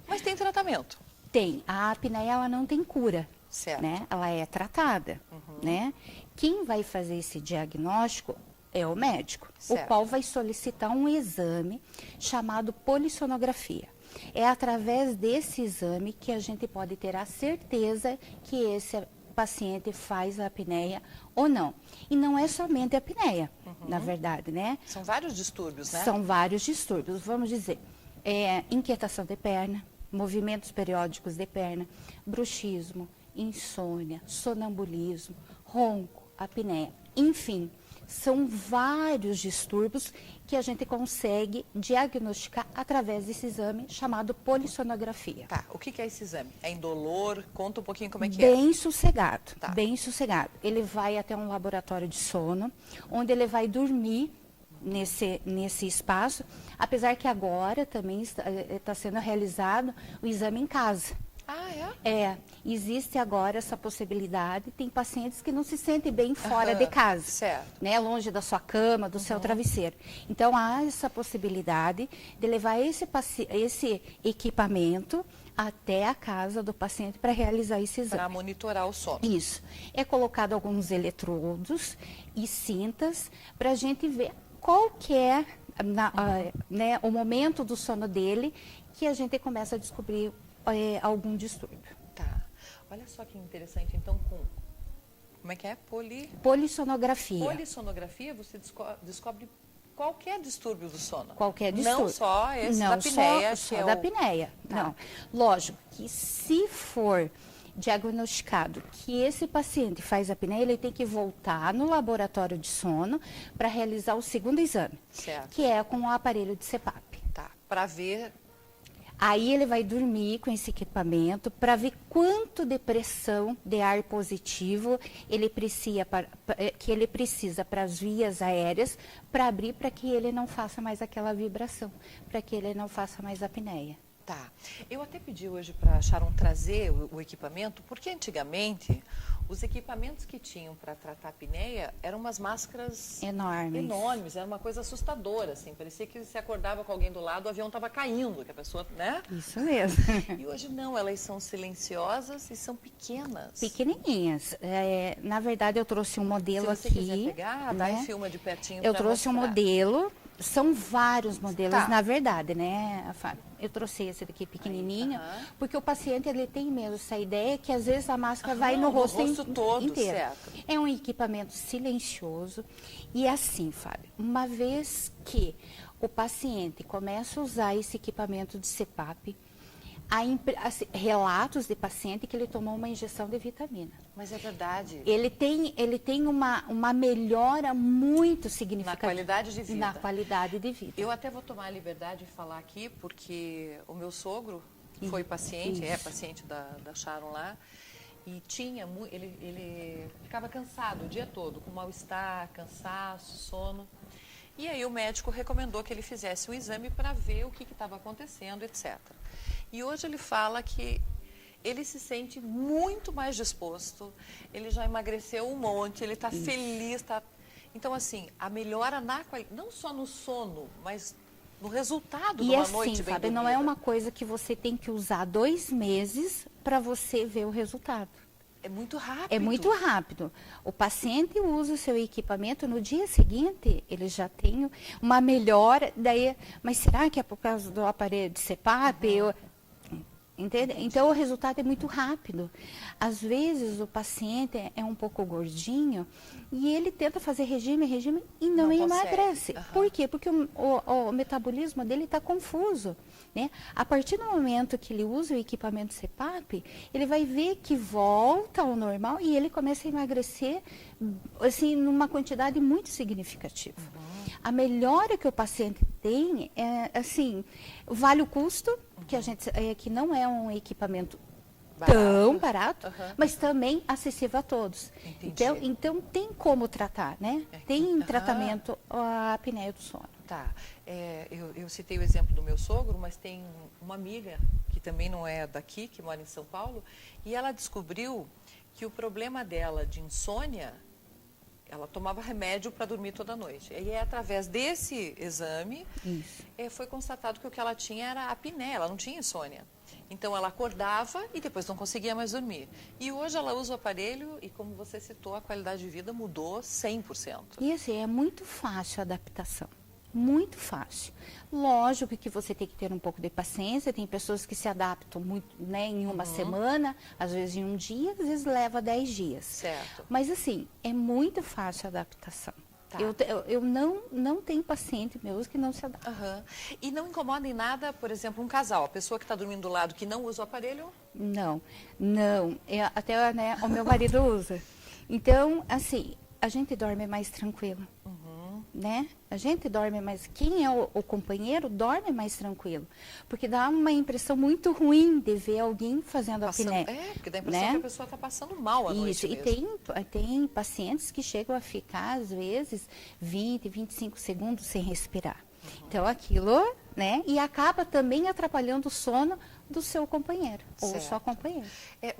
Mas tem tratamento. Tem. A apneia, ela não tem cura. Certo. Né? Ela é tratada, né? Quem vai fazer esse diagnóstico é o médico, Certo. o qual vai solicitar um exame chamado polissonografia. É através desse exame que a gente pode ter a certeza que esse paciente faz a apneia ou não. E não é somente a apneia, na verdade, né? São vários distúrbios, né? São vários distúrbios, vamos dizer, inquietação de perna, movimentos periódicos de perna, bruxismo, insônia, sonambulismo, ronco, apneia, enfim, são vários distúrbios que a gente consegue diagnosticar através desse exame chamado polissonografia. Tá, o que é esse exame? É indolor? Conta um pouquinho como é que é. Bem sossegado, Tá. bem sossegado. Ele vai até um laboratório de sono, onde ele vai dormir nesse espaço, apesar que agora também está sendo realizado o exame em casa. Ah, é? Existe agora essa possibilidade. Tem pacientes que não se sentem bem fora de casa, certo. né, longe da sua cama, do seu travesseiro. Então, há essa possibilidade de levar esse equipamento até a casa do paciente para realizar esse exame. Para monitorar o sono. Isso. É colocado alguns eletrodos e cintas para a gente ver qual que é né, o momento do sono dele que a gente começa a descobrir algum distúrbio. Tá. Olha só que interessante. Então, como é que é? Polissonografia. Polissonografia, você descobre qualquer distúrbio do sono. Qualquer distúrbio. Não só esse não, da apneia. Só da apneia. Tá. Não. Lógico que se for diagnosticado que esse paciente faz apneia, ele tem que voltar no laboratório de sono para realizar o segundo exame, Certo. que é com o aparelho de CPAP. Tá, para ver. Aí ele vai dormir com esse equipamento para ver quanto de pressão de ar positivo que ele precisa para as vias aéreas para abrir, para que ele não faça mais aquela vibração, para que ele não faça mais apneia. Tá. Eu até pedi hoje para a Sharon trazer o equipamento, porque antigamente os equipamentos que tinham para tratar a apneia eram umas máscaras Enormes. era uma coisa assustadora, assim, parecia que você acordava com alguém do lado, o avião estava caindo, que a pessoa, né? Isso mesmo. E hoje não, elas são silenciosas e são pequenas. Pequenininhas. Na verdade, eu trouxe um modelo Se você aqui. quiser pegar, dá né? e filma de pertinho. Eu pra trouxe um mostrar. modelo. São vários modelos, Tá. na verdade, né, Fábio? Eu trouxe esse daqui pequenininho, aham. porque o paciente ele tem mesmo essa ideia que às vezes a máscara vai Aham, no rosto, todo, inteiro. certo. É um equipamento silencioso e assim, Fábio, uma vez que o paciente começa a usar esse equipamento de CPAP, relatos de paciente que ele tomou uma injeção de vitamina. Mas é verdade. Ele tem uma melhora muito significativa. Na qualidade de vida. Na qualidade de vida. Eu até vou tomar a liberdade de falar aqui, porque o meu sogro foi paciente, é Isso. paciente da Sharon lá, e ele ficava cansado o dia todo, com mal-estar, cansaço, sono. E aí o médico recomendou que ele fizesse um exame para ver o que estava acontecendo, etc. E hoje ele fala que ele se sente muito mais disposto, ele já emagreceu um monte, ele está feliz, tá... Então, assim, a melhora não só no sono, mas no resultado de uma noite bem Fábio, dormida. não é uma coisa que você tem que usar 2 meses para você ver o resultado. É muito rápido. É muito rápido. O paciente usa o seu equipamento, no dia seguinte ele já tem uma melhora, mas será que é por causa do aparelho de CPAP? Entende? Então, o resultado é muito rápido. Às vezes, o paciente é um pouco gordinho e ele tenta fazer regime e não emagrece. consegue. Por quê? Porque o metabolismo dele está confuso. Né? A partir do momento que ele usa o equipamento CPAP, ele vai ver que volta ao normal e ele começa a emagrecer assim, numa quantidade muito significativa. A melhora que o paciente tem é assim, vale o custo, que não é um equipamento tão barato, mas também acessível a todos. Então tem como tratar, né? Tem tratamento a apneia do sono. Tá. Eu citei o exemplo do meu sogro, mas tem uma amiga que também não é daqui, que mora em São Paulo, e ela descobriu que o problema dela de insônia, ela tomava remédio para dormir toda noite. E através desse exame, foi constatado que o que ela tinha era apneia, ela não tinha insônia. Então, ela acordava e depois não conseguia mais dormir. E hoje ela usa o aparelho e, como você citou, a qualidade de vida mudou 100%. E assim, é muito fácil a adaptação. Muito fácil. Lógico que você tem que ter um pouco de paciência, tem pessoas que se adaptam muito, né, em uma semana, às vezes em um dia, às vezes leva 10 dias. Certo. Mas assim, é muito fácil a adaptação. Tá. Eu não tenho paciente meu que não se adapta. E não incomoda em nada, por exemplo, um casal, a pessoa que está dormindo do lado que não usa o aparelho? Não. Até né, o meu marido usa. Então, assim, a gente dorme mais tranquilo. Né? A gente dorme mais, quem é o companheiro dorme mais tranquilo, porque dá uma impressão muito ruim de ver alguém fazendo apneia. Porque dá a impressão que a pessoa está passando mal à noite mesmo. E tem pacientes que chegam a ficar, às vezes, 20, 25 segundos sem respirar. Então, aquilo, né? E acaba também atrapalhando o sono do seu companheiro ou sua companheira.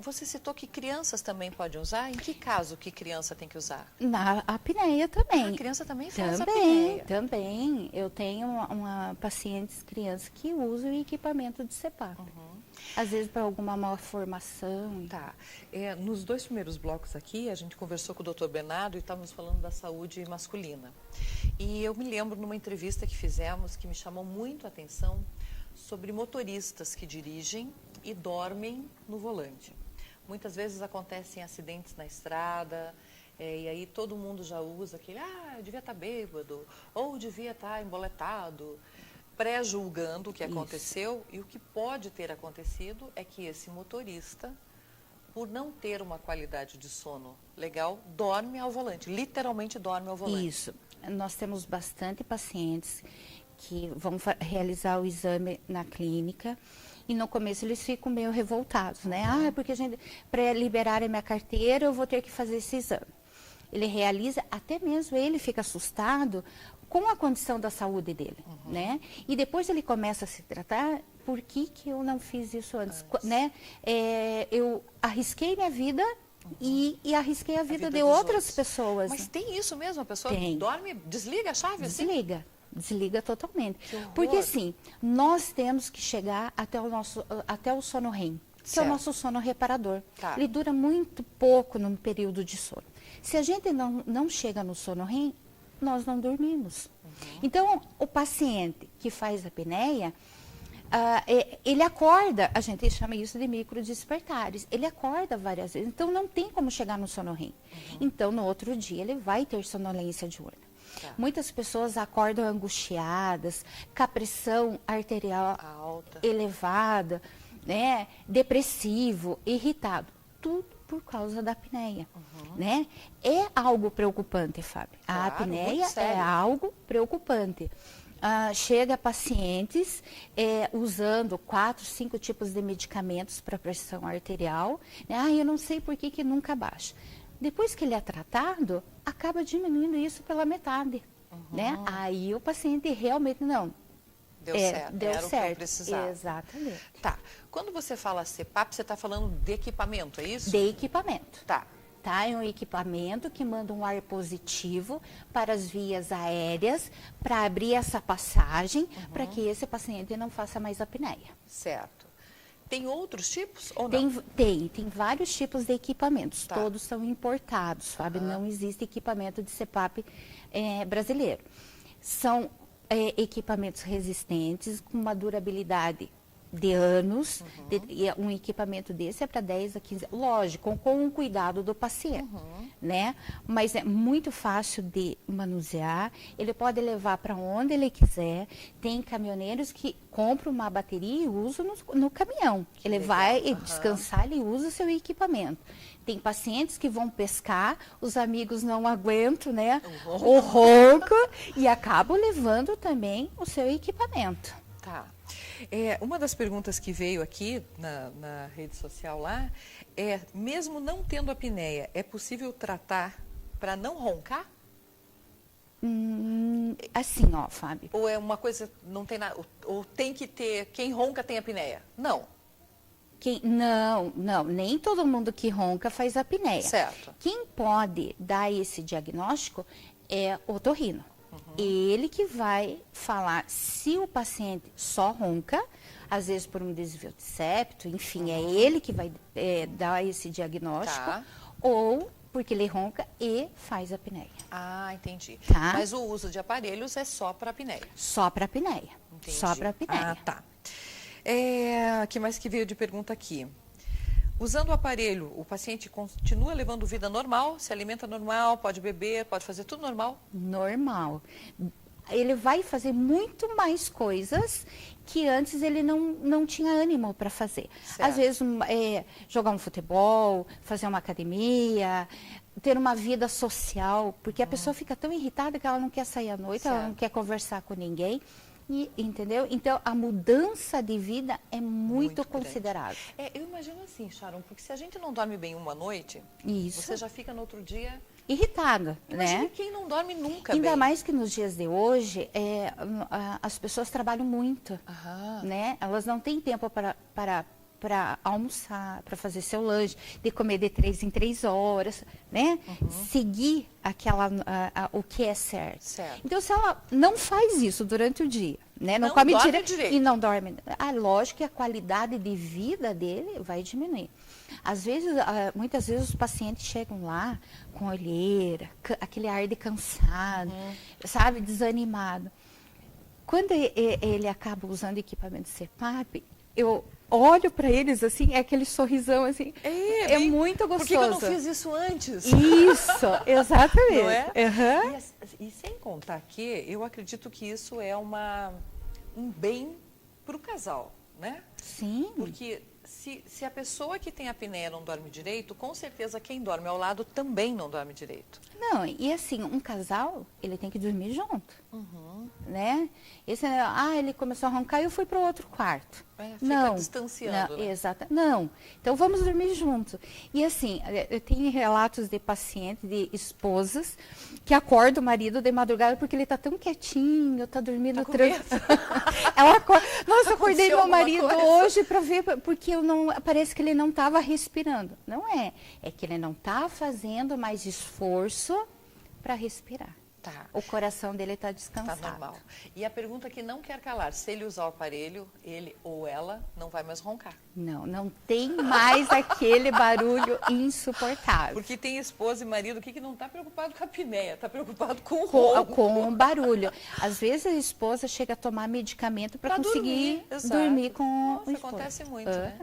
Você citou que crianças também podem usar. Em que caso que criança tem que usar? Na apneia também. A criança também faz apneia? Também. Eu tenho uma paciente, criança, que usa o equipamento de CPAP. Às vezes para alguma malformação. Tá. Nos 2 primeiros blocos aqui, a gente conversou com o Dr. Bernardo e estávamos falando da saúde masculina. E eu me lembro numa entrevista que fizemos que me chamou muito a atenção sobre motoristas que dirigem e dormem no volante. Muitas vezes acontecem acidentes na estrada, e aí todo mundo já usa aquele, eu devia estar bêbado, ou devia estar emboletado, pré-julgando o que aconteceu. E o que pode ter acontecido é que esse motorista por não ter uma qualidade de sono legal, dorme ao volante, literalmente dorme ao volante. Isso. Nós temos bastante pacientes que vão realizar o exame na clínica e no começo eles ficam meio revoltados, né? Ah, porque para liberar a minha carteira eu vou ter que fazer esse exame. Ele realiza, até mesmo ele fica assustado com a condição da saúde dele, né? E depois ele começa a se tratar, por que eu não fiz isso antes? Né? Eu arrisquei minha vida e arrisquei a vida de outras pessoas. Mas tem isso mesmo? A pessoa Tem. dorme, desliga a chave assim? Desliga totalmente. Que horror. Porque assim, nós temos que chegar até o sono REM, que é o nosso sono reparador. Tá. Ele dura muito pouco no período de sono. Se a gente não chega no sono REM, nós não dormimos. Então, o paciente que faz apneia, ele acorda, a gente chama isso de microdespertares, ele acorda várias vezes, então não tem como chegar no sono REM. Então, no outro dia, ele vai ter sonolência diurna. Tá. Muitas pessoas acordam angustiadas, com a pressão arterial Alta. elevada, né? Depressivo, irritado. Tudo por causa da apneia, né? É algo preocupante, Fábio. A Claro, apneia muito sério. é algo preocupante. Chega pacientes usando 4, 5 tipos de medicamentos para pressão arterial. Né? Eu não sei por que nunca baixa. Depois que ele é tratado, acaba diminuindo isso pela metade. Né? Aí o paciente realmente não. Deu certo. Deu Era o que eu certo. precisava. Exatamente. Tá. Quando você fala CPAP, você está falando de equipamento, é isso? De equipamento. Tá. Tá? É um equipamento que manda um ar positivo para as vias aéreas, para abrir essa passagem, para que esse paciente não faça mais apneia. Certo. Tem outros tipos ou não? Tem vários tipos de equipamentos, Tá. todos são importados, Fábio, não existe equipamento de CPAP brasileiro. São equipamentos resistentes, com uma durabilidade de anos, e um equipamento desse é para 10 a 15, lógico, com o cuidado do paciente, né? Mas é muito fácil de manusear, ele pode levar para onde ele quiser, tem caminhoneiros que compram uma bateria e usam no caminhão, ele vai descansar, ele usa o seu equipamento. Tem pacientes que vão pescar, os amigos não aguentam, né? O ronco, e acabam levando também o seu equipamento. Tá. Uma das perguntas que veio aqui na rede social lá é, mesmo não tendo apneia, é possível tratar para não roncar? Assim, ó, Fábio. Ou é uma coisa, não tem nada, ou tem que ter, quem ronca tem apneia? Não. Não, nem todo mundo que ronca faz apneia. Certo. Quem pode dar esse diagnóstico é o otorrino. Ele que vai falar se o paciente só ronca, às vezes por um desvio de septo, enfim, é ele que vai dar esse diagnóstico, Tá. ou porque ele ronca e faz apneia. Ah, entendi. Tá. Mas o uso de aparelhos é só para apneia. Só para apneia. Entendi. Só para apneia. Ah, tá. Que mais que veio de pergunta aqui? Usando o aparelho, o paciente continua levando vida normal, se alimenta normal, pode beber, pode fazer tudo normal? Normal. Ele vai fazer muito mais coisas que antes ele não tinha ânimo para fazer. Certo. Às vezes, jogar um futebol, fazer uma academia, ter uma vida social, porque a pessoa fica tão irritada que ela não quer sair à noite, ela não quer conversar com ninguém. Entendeu? Então, a mudança de vida é muito considerável. Eu imagino assim, Sharon, porque se a gente não dorme bem uma noite, Isso. você já fica no outro dia... Irritada, Imagina né? quem não dorme nunca Ainda bem. mais que nos dias de hoje, as pessoas trabalham muito, né? Elas não têm tempo para almoçar, para fazer seu lanche, de comer de 3 em 3 horas, né? Seguir o que é certo. Então, se ela não faz isso durante o dia, né? Não come direito e não dorme, lógico que a qualidade de vida dele vai diminuir. Às vezes, muitas vezes os pacientes chegam lá com olheira, aquele ar de cansado, sabe, desanimado. Quando ele acaba usando equipamento CPAP, eu olho para eles assim, é aquele sorrisão assim, é muito gostoso. Por que eu não fiz isso antes? Isso, exatamente. Não é? E sem contar que eu acredito que isso é um bem para o casal, né? Sim. Porque se a pessoa que tem apneia não dorme direito, com certeza quem dorme ao lado também não dorme direito. Não, e assim, um casal, ele tem que dormir junto, né? Ele começou a roncar e eu fui para o outro quarto. Fica distanciando, não, né? Exato. Não, então vamos dormir junto. E assim, eu tenho relatos de pacientes, de esposas, que acordam o marido de madrugada porque ele está tão quietinho, está dormindo tranquilo. Ela acorda, nossa, eu acordei meu marido hoje para ver, porque parece que ele não estava respirando. Não é, é que ele não está fazendo mais esforço para respirar. Tá. O coração dele está descansado. Tá normal. E a pergunta que não quer calar, se ele usar o aparelho, ele ou ela não vai mais roncar. Não tem mais aquele barulho insuportável. Porque tem esposa e marido que não está preocupado com a apneia, está preocupado com o ronco. Com o barulho. Às vezes a esposa chega a tomar medicamento para conseguir dormir com o esposo. Isso acontece muito, né?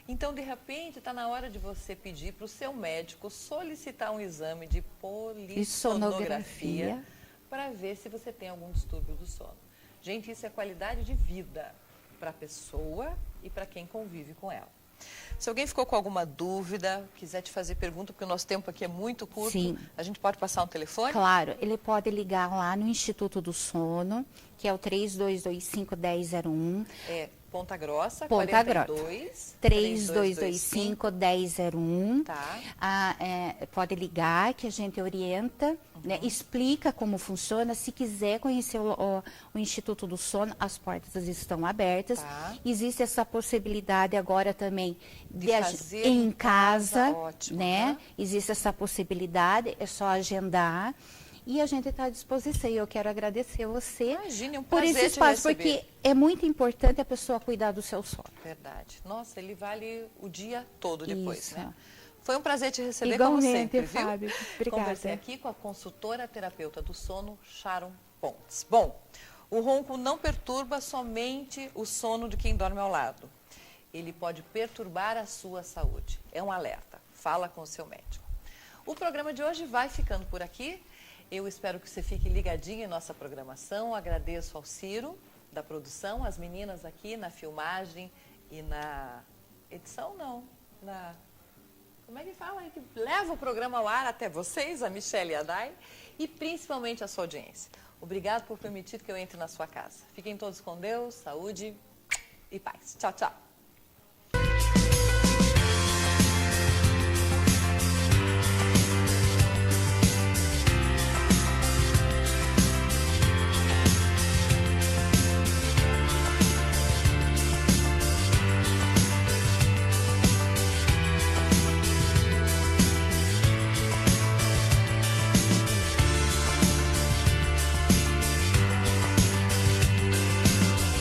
Então, de repente, está na hora de você pedir para o seu médico solicitar um exame de polissonografia para ver se você tem algum distúrbio do sono. Gente, isso é qualidade de vida para a pessoa e para quem convive com ela. Se alguém ficou com alguma dúvida, quiser te fazer pergunta, porque o nosso tempo aqui é muito curto, Sim. A gente pode passar um telefone? Claro, ele pode ligar lá no Instituto do Sono, que é o 3225-1001. É Ponta Grossa, Ponta 42 3225-1001. Tá. Pode ligar que a gente orienta, né, explica como funciona. Se quiser conhecer o Instituto do Sono, as portas estão abertas. Tá. Existe essa possibilidade agora também de fazer em casa, ótimo, né? Existe essa possibilidade, é só agendar. E a gente está à disposição. E eu quero agradecer você por esse espaço, porque é muito importante a pessoa cuidar do seu sono. Verdade. Nossa, ele vale o dia todo depois, Isso. né? Foi um prazer te receber, Igualmente, como sempre, Fábio. Viu? Obrigada. Conversei aqui com a consultora terapeuta do sono, Sharon Pontes. Bom, o ronco não perturba somente o sono de quem dorme ao lado. Ele pode perturbar a sua saúde. É um alerta. Fala com o seu médico. O programa de hoje vai ficando por aqui. Eu espero que você fique ligadinho em nossa programação. Agradeço ao Ciro, da produção, as meninas aqui na filmagem e na edição, não. Como é que fala? Que leva o programa ao ar até vocês, a Michelle e a Dai, e principalmente a sua audiência. Obrigado por permitir que eu entre na sua casa. Fiquem todos com Deus, saúde e paz. Tchau, tchau.